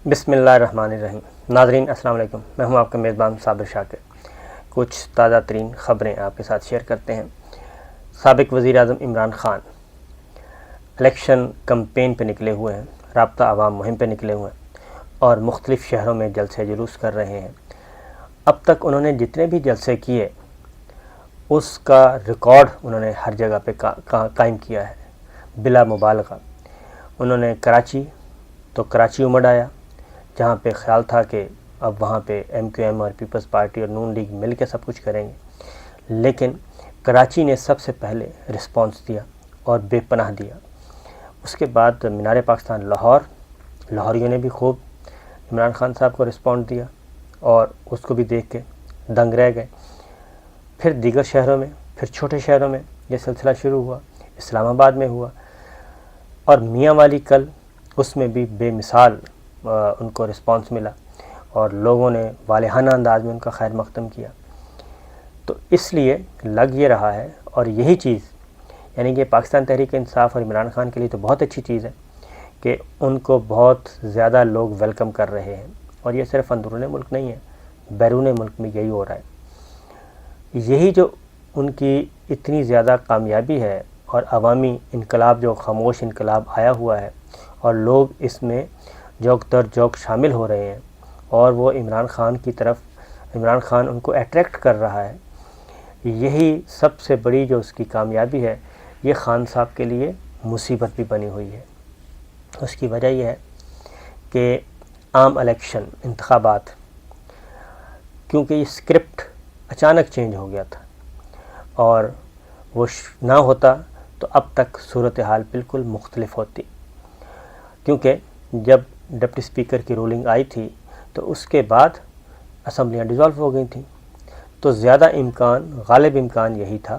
بسم اللہ الرحمن الرحیم۔ ناظرین السلام علیکم، میں ہوں آپ کا میزبان صابر شاکر۔ کچھ تازہ ترین خبریں آپ کے ساتھ شیئر کرتے ہیں۔ سابق وزیر اعظم عمران خان الیکشن کمپین پہ نکلے ہوئے ہیں، رابطہ عوام مہم پہ نکلے ہوئے ہیں اور مختلف شہروں میں جلسے جلوس کر رہے ہیں۔ اب تک انہوں نے جتنے بھی جلسے کیے اس کا ریکارڈ انہوں نے ہر جگہ پہ قائم کیا ہے بلا مبالغہ۔ انہوں نے کراچی امڑ آیا، جہاں پہ خیال تھا کہ اب وہاں پہ ایم کیو ایم اور پیپلز پارٹی اور نون لیگ مل کے سب کچھ کریں گے، لیکن کراچی نے سب سے پہلے رسپانس دیا اور بے پناہ دیا۔ اس کے بعد مینار پاکستان لاہوریوں نے بھی خوب عمران خان صاحب کو رسپانس دیا اور اس کو بھی دیکھ کے دنگ رہ گئے۔ پھر دیگر شہروں میں، پھر چھوٹے شہروں میں یہ سلسلہ شروع ہوا، اسلام آباد میں ہوا اور میاں والی کل اس میں بھی بے مثال ان کو رسپانس ملا اور لوگوں نے والہانہ انداز میں ان کا خیر مقدم کیا۔ تو اس لیے لگ یہ رہا ہے، اور یہی چیز یعنی کہ پاکستان تحریک انصاف اور عمران خان کے لیے تو بہت اچھی چیز ہے کہ ان کو بہت زیادہ لوگ ویلکم کر رہے ہیں، اور یہ صرف اندرون ملک نہیں ہے، بیرون ملک میں یہی ہو رہا ہے۔ یہی جو ان کی اتنی زیادہ کامیابی ہے اور عوامی انقلاب جو خاموش انقلاب آیا ہوا ہے اور لوگ اس میں جوک در جوک شامل ہو رہے ہیں اور وہ عمران خان کی طرف، عمران خان ان کو اٹریکٹ کر رہا ہے، یہی سب سے بڑی جو اس کی کامیابی ہے۔ یہ خان صاحب کے لیے مصیبت بھی بنی ہوئی ہے۔ اس کی وجہ یہ ہے کہ عام الیکشن انتخابات، کیونکہ یہ اسکرپٹ اچانک چینج ہو گیا تھا اور وہ نہ ہوتا تو اب تک صورتحال بالکل مختلف ہوتی، کیونکہ جب ڈپٹی اسپیکر کی رولنگ آئی تھی تو اس کے بعد اسمبلیاں ڈیزالو ہو گئی تھیں، تو زیادہ غالب امکان یہی تھا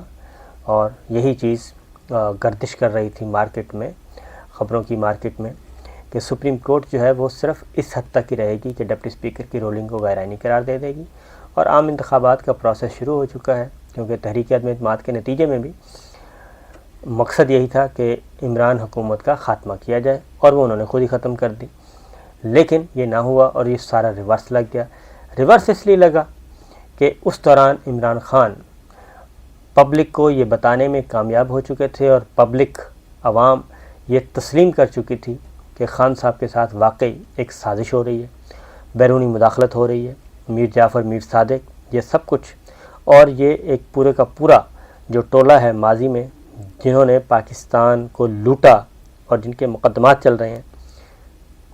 اور یہی چیز گردش کر رہی تھی مارکیٹ میں، خبروں کی مارکیٹ میں، کہ سپریم کورٹ جو ہے وہ صرف اس حد تک ہی رہے گی کہ ڈپٹی اسپیکر کی رولنگ کو غیر آئینی قرار دے گی، اور عام انتخابات کا پروسیس شروع ہو چکا ہے، کیونکہ تحریک عدم اعتماد کے نتیجے میں بھی مقصد یہی تھا کہ عمران حکومت کا خاتمہ کیا جائے، اور وہ انہوں نے خود ہی ختم کر دی، لیکن یہ نہ ہوا اور یہ سارا ریورس لگ گیا۔ ریورس اس لیے لگا کہ اس دوران عمران خان پبلک کو یہ بتانے میں کامیاب ہو چکے تھے اور پبلک عوام یہ تسلیم کر چکی تھی کہ خان صاحب کے ساتھ واقعی ایک سازش ہو رہی ہے، بیرونی مداخلت ہو رہی ہے، میر جعفر، میر صادق، یہ سب کچھ، اور یہ ایک پورے کا پورا جو ٹولہ ہے ماضی میں جنہوں نے پاکستان کو لوٹا اور جن کے مقدمات چل رہے ہیں،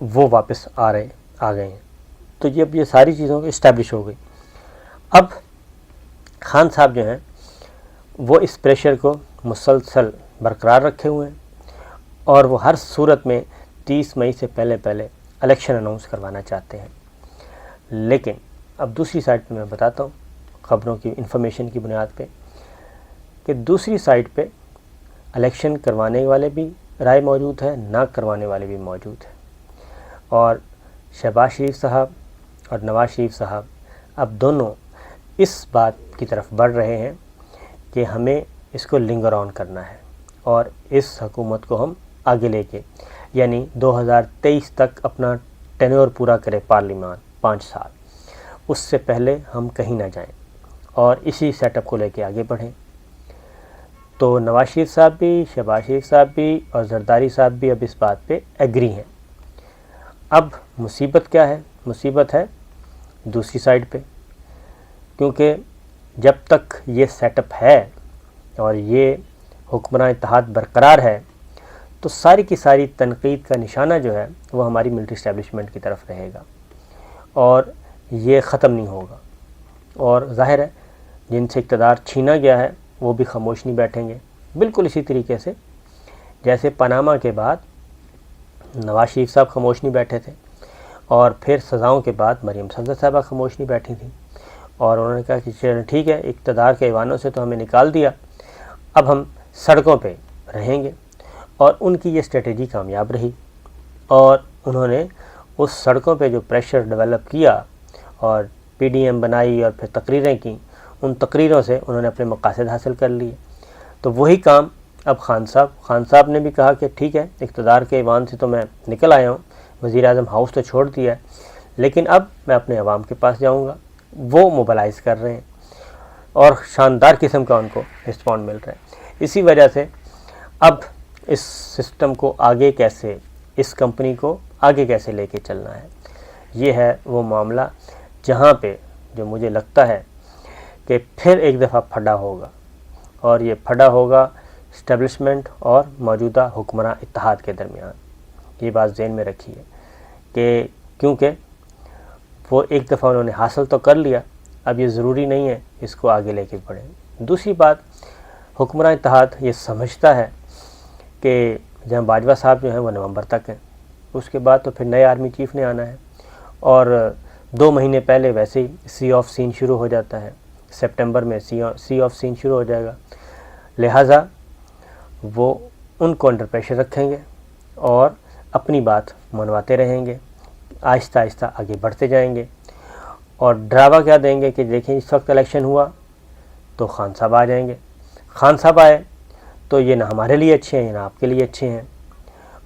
وہ واپس آ گئے ہیں۔ تو یہ ساری چیزوں اسٹیبلش ہو گئی۔ اب خان صاحب جو ہیں وہ اس پریشر کو مسلسل برقرار رکھے ہوئے ہیں اور وہ ہر صورت میں 30 مئی سے پہلے الیکشن اناؤنس کروانا چاہتے ہیں۔ لیکن اب دوسری سائڈ پہ میں بتاتا ہوں خبروں کی انفارمیشن کی بنیاد پہ کہ دوسری سائڈ پہ الیکشن کروانے والے بھی رائے موجود ہے، نہ کروانے والے بھی موجود ہیں، اور شہباز شریف صاحب اور نواز شریف صاحب اب دونوں اس بات کی طرف بڑھ رہے ہیں کہ ہمیں اس کو لنگر آن کرنا ہے اور اس حکومت کو ہم آگے لے کے، یعنی 2023 تک اپنا ٹینیور پورا کرے پارلیمان 5 سال، اس سے پہلے ہم کہیں نہ جائیں اور اسی سیٹ اپ کو لے کے آگے بڑھیں۔ تو نواز شریف صاحب بھی، شہباز شریف صاحب بھی اور زرداری صاحب بھی اب اس بات پہ ایگری ہیں۔ اب مصیبت کیا ہے؟ مصیبت ہے دوسری سائڈ پہ، کیونکہ جب تک یہ سیٹ اپ ہے اور یہ حکمراں اتحاد برقرار ہے تو ساری کی ساری تنقید کا نشانہ جو ہے وہ ہماری ملٹری اسٹیبلشمنٹ کی طرف رہے گا اور یہ ختم نہیں ہوگا، اور ظاہر ہے جن سے اقتدار چھینا گیا ہے وہ بھی خاموش نہیں بیٹھیں گے، بالکل اسی طریقے سے جیسے پاناما کے بعد نواز شریف صاحب خاموش نہیں بیٹھے تھے اور پھر سزاؤں کے بعد مریم صفدر صاحبہ خاموش نہیں بیٹھی تھیں، اور انہوں نے کہا کہ چلیں ٹھیک ہے، اقتدار کے ایوانوں سے تو ہمیں نکال دیا، اب ہم سڑکوں پہ رہیں گے، اور ان کی یہ اسٹریٹجی کامیاب رہی، اور انہوں نے اس سڑکوں پہ جو پریشر ڈیولپ کیا اور پی ڈی ایم بنائی اور پھر تقریریں کیں، ان تقریروں سے انہوں نے اپنے مقاصد حاصل کر لیے۔ تو وہی کام اب خان صاحب نے بھی کہا کہ ٹھیک ہے، اقتدار کے ایوان سے تو میں نکل آیا ہوں، وزیر اعظم ہاؤس تو چھوڑ دیا ہے، لیکن اب میں اپنے عوام کے پاس جاؤں گا. وہ موبلائز کر رہے ہیں اور شاندار قسم کا ان کو رسپانڈ مل رہا ہے. اسی وجہ سے اب اس سسٹم کو آگے کیسے، اس کمپنی کو آگے کیسے لے کے چلنا ہے، یہ ہے وہ معاملہ جہاں پہ جو مجھے لگتا ہے کہ پھر ایک دفعہ پھڈا ہوگا، اور یہ پھڈا ہوگا اسٹیبلشمنٹ اور موجودہ حکمراں اتحاد کے درمیان. یہ بات ذہن میں رکھیے کہ کیونکہ وہ ایک دفعہ انہوں نے حاصل تو کر لیا، اب یہ ضروری نہیں ہے اس کو آگے لے کے بڑھیں. دوسری بات، حکمراں اتحاد یہ سمجھتا ہے کہ جہاں باجوہ صاحب جو ہیں وہ نومبر تک ہیں، اس کے بعد تو پھر نئے آرمی چیف نے آنا ہے، اور 2 مہینے پہلے ویسے ہی سی آف سین شروع ہو جاتا ہے، سپٹمبر میں سی آف سین شروع ہو جائے گا. لہٰذا وہ ان کو انڈر پریشر رکھیں گے اور اپنی بات منواتے رہیں گے، آہستہ آہستہ آگے بڑھتے جائیں گے. اور ڈراوا کیا دیں گے کہ دیکھیں اس وقت الیکشن ہوا تو خان صاحب آ جائیں گے، خان صاحب آئے تو یہ نہ ہمارے لیے اچھے ہیں نہ آپ کے لیے اچھے ہیں.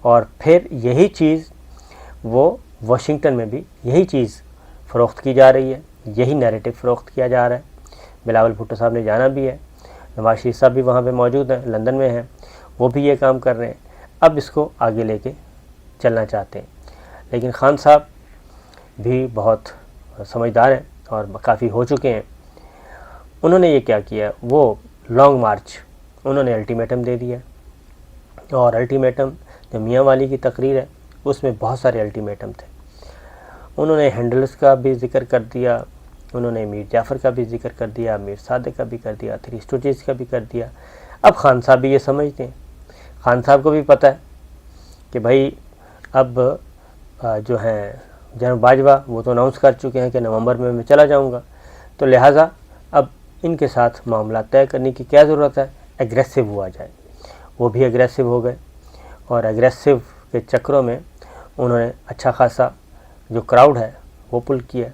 اور پھر یہی چیز وہ واشنگٹن میں بھی یہی چیز فروخت کی جا رہی ہے، یہی نیریٹو فروخت کیا جا رہا ہے. بلاول بھٹو صاحب نے جانا بھی ہے، نواز شریف صاحب بھی وہاں پہ موجود ہیں، لندن میں ہیں، وہ بھی یہ کام کر رہے ہیں. اب اس کو آگے لے کے چلنا چاہتے ہیں. لیکن خان صاحب بھی بہت سمجھدار ہیں اور کافی ہو چکے ہیں. انہوں نے یہ کیا کیا، وہ لانگ مارچ انہوں نے الٹیمیٹم دے دیا، اور الٹیمیٹم جو میاں والی کی تقریر ہے اس میں بہت سارے الٹیمیٹم تھے. انہوں نے ہینڈلز کا بھی ذکر کر دیا، انہوں نے میر جعفر کا بھی ذکر کر دیا، میر صادق کا بھی کر دیا، 3 اسٹوڈیز کا بھی کر دیا. اب خان صاحب بھی یہ سمجھتے ہیں، خان صاحب کو بھی پتہ ہے کہ بھائی اب جو ہیں جناب باجوہ وہ تو اناؤنس کر چکے ہیں کہ نومبر میں چلا جاؤں گا، تو لہٰذا اب ان کے ساتھ معاملات طے کرنے کی کیا ضرورت ہے، ایگریسو ہوا جائے. وہ بھی ایگریسو ہو گئے، اور ایگریسو کے چکروں میں انہوں نے اچھا خاصا جو کراؤڈ ہے وہ پل کیا.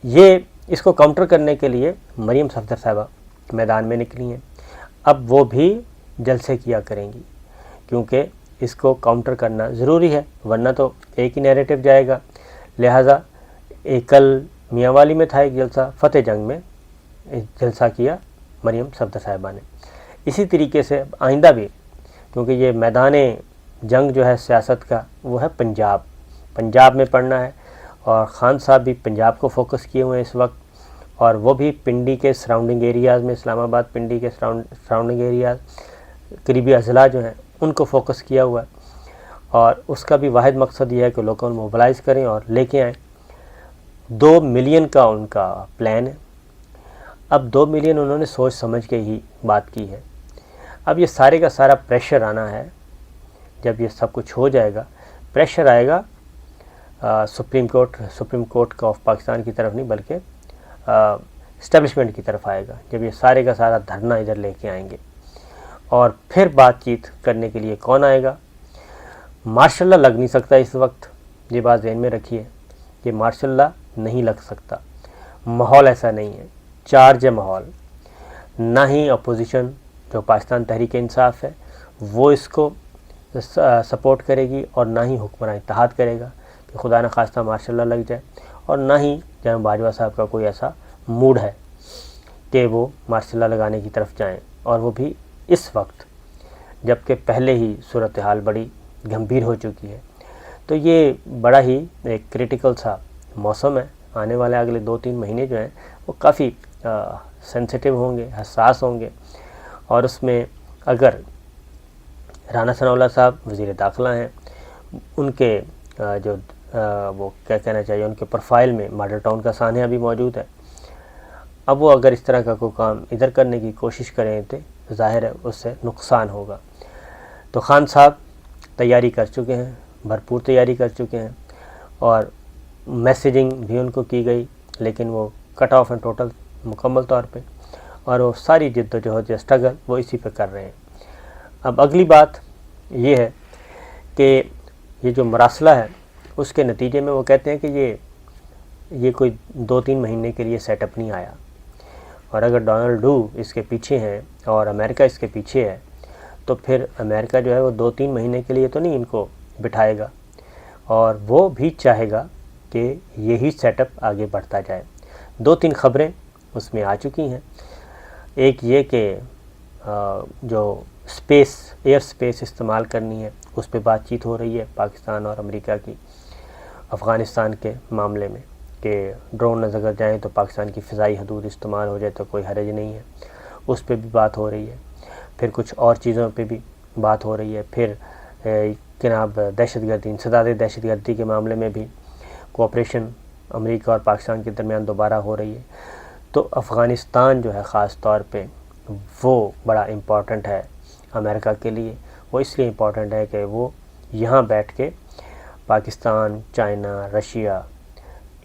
یہ اس کو کاؤنٹر کرنے کے لیے مریم صفدر صاحبہ میدان میں نکلی ہیں. اب وہ بھی جلسے کیا کریں گی، کیونکہ اس کو کاؤنٹر کرنا ضروری ہے، ورنہ تو ایک ہی نیریٹو جائے گا. لہٰذا کل میاں والی میں تھا ایک جلسہ، فتح جنگ میں جلسہ کیا مریم صفدر صاحبہ نے. اسی طریقے سے آئندہ بھی، کیونکہ یہ میدان جنگ جو ہے سیاست کا وہ ہے پنجاب میں پڑھنا ہے، اور خان صاحب بھی پنجاب کو فوکس کیے ہوئے ہیں اس وقت، اور وہ بھی پنڈی کے سراؤنڈنگ ایریاز میں، اسلام آباد پنڈی کے سراؤنڈنگ ایریاز قریبی اضلاع جو ہیں ان کو فوکس کیا ہوا ہے. اور اس کا بھی واحد مقصد یہ ہے کہ لوگوں کو موبلائز کریں اور لے کے آئیں. 2 ملین کا ان کا پلان ہے. اب 2 ملین انہوں نے سوچ سمجھ کے ہی بات کی ہے. اب یہ سارے کا سارا پریشر آنا ہے، جب یہ سب کچھ ہو جائے گا پریشر آئے گا سپریم کورٹ کا آف پاکستان کی طرف نہیں، بلکہ اسٹیبلشمنٹ کی طرف آئے گا، جب یہ سارے کا سارا دھرنا ادھر لے کے آئیں گے. اور پھر بات چیت کرنے کے لیے کون آئے گا؟ مارشل لا لگ نہیں سکتا اس وقت. یہ بات ذہن میں رکھیے کہ مارشل لا نہیں لگ سکتا، ماحول ایسا نہیں ہے، چارج ہے ماحول. نہ ہی اپوزیشن جو پاکستان تحریک انصاف ہے وہ اس کو سپورٹ کرے گی، اور نہ ہی حکمراں اتحاد کرے گا کہ خدا نہ خواستہ مارشل لا لگ جائے، اور نہ ہی جناب باجوہ صاحب کا کوئی ایسا موڈ ہے کہ وہ مارشل لا لگانے کی طرف جائیں، اور وہ بھی اس وقت جبکہ پہلے ہی صورتحال بڑی گمبھیر ہو چکی ہے. تو یہ بڑا ہی ایک کریٹیکل سا موسم ہے. آنے والے اگلے 2-3 مہینے جو ہیں وہ کافی سینسیٹیو ہوں گے، حساس ہوں گے. اور اس میں اگر رانا ثناء اللہ صاحب وزیر داخلہ ہیں، ان کے جو وہ کیا کہنا چاہیے، ان کے پروفائل میں ماڈل ٹاؤن کا سانحہ بھی موجود ہے. اب وہ اگر اس طرح کا کوئی کام ادھر کرنے کی کوشش کریں تو ظاہر ہے اس سے نقصان ہوگا. تو خان صاحب تیاری کر چکے ہیں، بھرپور تیاری کر چکے ہیں، اور میسیجنگ بھی ان کو کی گئی، لیکن وہ کٹ آف اینڈ ٹوٹل مکمل طور پہ، اور وہ ساری جد و جہد یا اسٹرگل وہ اسی پہ کر رہے ہیں. اب اگلی بات یہ ہے کہ یہ جو مراسلہ ہے اس کے نتیجے میں وہ کہتے ہیں کہ یہ کوئی 2-3 مہینے کے لیے سیٹ اپ نہیں آیا، اور اگر ڈونلڈ ڈو اس کے پیچھے ہیں اور امریکہ اس کے پیچھے ہے تو پھر امریکہ جو ہے وہ 2-3 مہینے کے لیے تو نہیں ان کو بٹھائے گا. اور وہ بھی چاہے گا کہ یہی سیٹ اپ آگے بڑھتا جائے۔ 2-3 خبریں اس میں آ چکی ہیں۔ ایک یہ کہ جو ایئر سپیس استعمال کرنی ہے اس پہ بات چیت ہو رہی ہے پاکستان اور امریکہ کی، افغانستان کے معاملے میں، کہ ڈرونز اگر جائیں تو پاکستان کی فضائی حدود استعمال ہو جائے تو کوئی حرج نہیں ہے، اس پہ بھی بات ہو رہی ہے۔ پھر کچھ اور چیزوں پہ بھی بات ہو رہی ہے۔ پھر جناب دہشت گردی، انسداد دہشت گردی کے معاملے میں بھی کوآپریشن امریکہ اور پاکستان کے درمیان دوبارہ ہو رہی ہے۔ تو افغانستان جو ہے خاص طور پہ وہ بڑا امپورٹنٹ ہے امریکہ کے لیے۔ وہ اس لیے امپورٹنٹ ہے کہ وہ یہاں بیٹھ کے پاکستان، چائنا، رشیا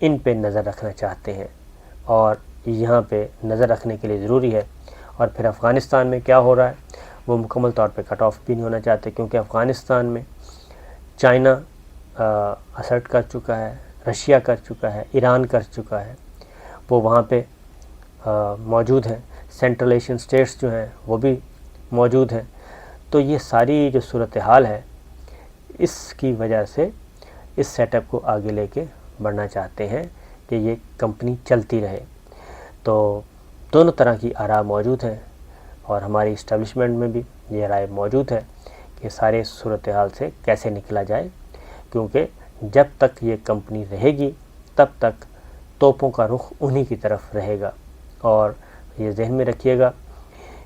ان پہ نظر رکھنا چاہتے ہیں، اور یہاں پہ نظر رکھنے کے لیے ضروری ہے۔ اور پھر افغانستان میں کیا ہو رہا ہے وہ مکمل طور پہ کٹ آف بھی نہیں ہونا چاہتے، کیونکہ افغانستان میں چائنا اسرٹ کر چکا ہے، رشیا کر چکا ہے، ایران کر چکا ہے، وہ وہاں پہ موجود ہیں، سینٹرل ایشین اسٹیٹس جو ہیں وہ بھی موجود ہیں۔ تو یہ ساری جو صورتحال ہے اس کی وجہ سے اس سیٹ اپ کو آگے لے کے بڑھنا چاہتے ہیں کہ یہ کمپنی چلتی رہے۔ تو دونوں طرح کی آراء موجود ہیں، اور ہماری اسٹیبلشمنٹ میں بھی یہ رائے موجود ہے کہ سارے صورتحال سے کیسے نکلا جائے، کیونکہ جب تک یہ کمپنی رہے گی تب تک توپوں کا رخ انہی کی طرف رہے گا۔ اور یہ ذہن میں رکھیے گا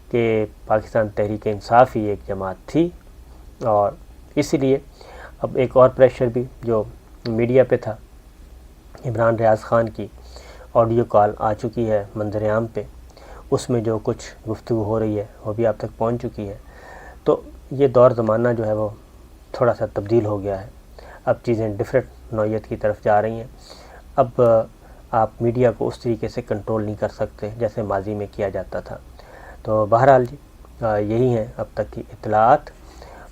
کہ پاکستان تحریک انصاف ہی ایک جماعت تھی، اور اسی لیے اب ایک اور پریشر بھی جو میڈیا پہ تھا، عمران ریاض خان کی آڈیو کال آ چکی ہے منظر عام پہ، اس میں جو کچھ گفتگو ہو رہی ہے وہ بھی آپ تک پہنچ چکی ہے۔ تو یہ دور زمانہ جو ہے وہ تھوڑا سا تبدیل ہو گیا ہے، اب چیزیں ڈفرینٹ نوعیت کی طرف جا رہی ہیں۔ اب آپ میڈیا کو اس طریقے سے کنٹرول نہیں کر سکتے جیسے ماضی میں کیا جاتا تھا۔ تو بہرحال جی یہی ہیں اب تک کی اطلاعات،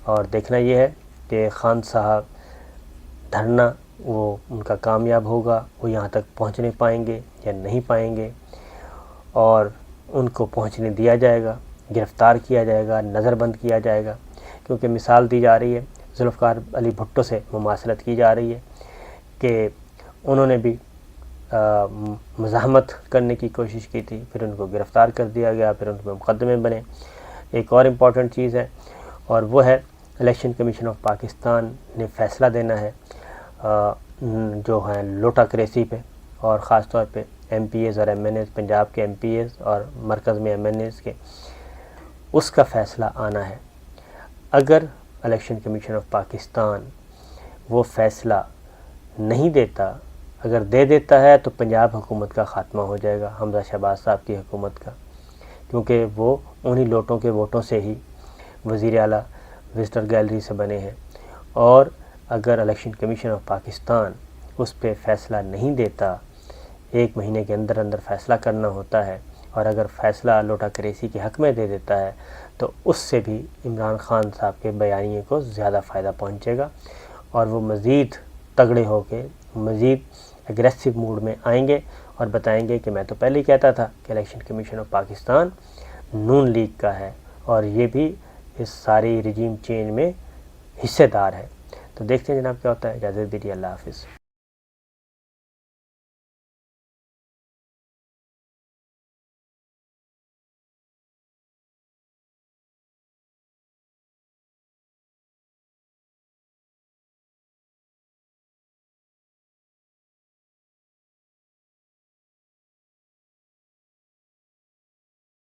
اور دیکھنا یہ ہے کہ خان صاحب دھرنا وہ ان کا کامیاب ہوگا، وہ یہاں تک پہنچنے پائیں گے یا نہیں پائیں گے، اور ان کو پہنچنے دیا جائے گا، گرفتار کیا جائے گا، نظر بند کیا جائے گا، کیونکہ مثال دی جا رہی ہے، ذوالفقار علی بھٹو سے مماثلت کی جا رہی ہے کہ انہوں نے بھی مزاحمت کرنے کی کوشش کی تھی، پھر ان کو گرفتار کر دیا گیا، پھر ان پہ مقدمے بنے۔ ایک اور امپورٹنٹ چیز ہے، اور وہ ہے الیکشن کمیشن آف پاکستان نے فیصلہ دینا ہے جو ہیں لوٹا کریسی پہ، اور خاص طور پہ ایم پی ایز اور ایم این ایز، پنجاب کے ایم پی ایز اور مرکز میں ایم این ایز کے، اس کا فیصلہ آنا ہے۔ اگر الیکشن کمیشن آف پاکستان وہ فیصلہ نہیں دیتا، اگر دے دیتا ہے تو پنجاب حکومت کا خاتمہ ہو جائے گا، حمزہ شہباز صاحب کی حکومت کا، کیونکہ وہ انہی لوٹوں کے ووٹوں سے ہی وزیر اعلیٰ وزٹر گیلری سے بنے ہیں۔ اور اگر الیکشن کمیشن آف پاکستان اس پہ فیصلہ نہیں دیتا، 1 مہینے کے اندر اندر فیصلہ کرنا ہوتا ہے، اور اگر فیصلہ لوٹا کریسی کے حق میں دے دیتا ہے تو اس سے بھی عمران خان صاحب کے بیانیے کو زیادہ فائدہ پہنچے گا، اور وہ مزید تگڑے ہو کے مزید اگریسو موڈ میں آئیں گے اور بتائیں گے کہ میں تو پہلے ہی کہتا تھا کہ election commission of Pakistan Noon League کا ہے، اور یہ بھی اس ساری رجیم چینج میں حصے دار ہے۔ تو دیکھتے ہیں جناب کیا ہوتا ہے۔ اجازت دیجیے، اللہ حافظ۔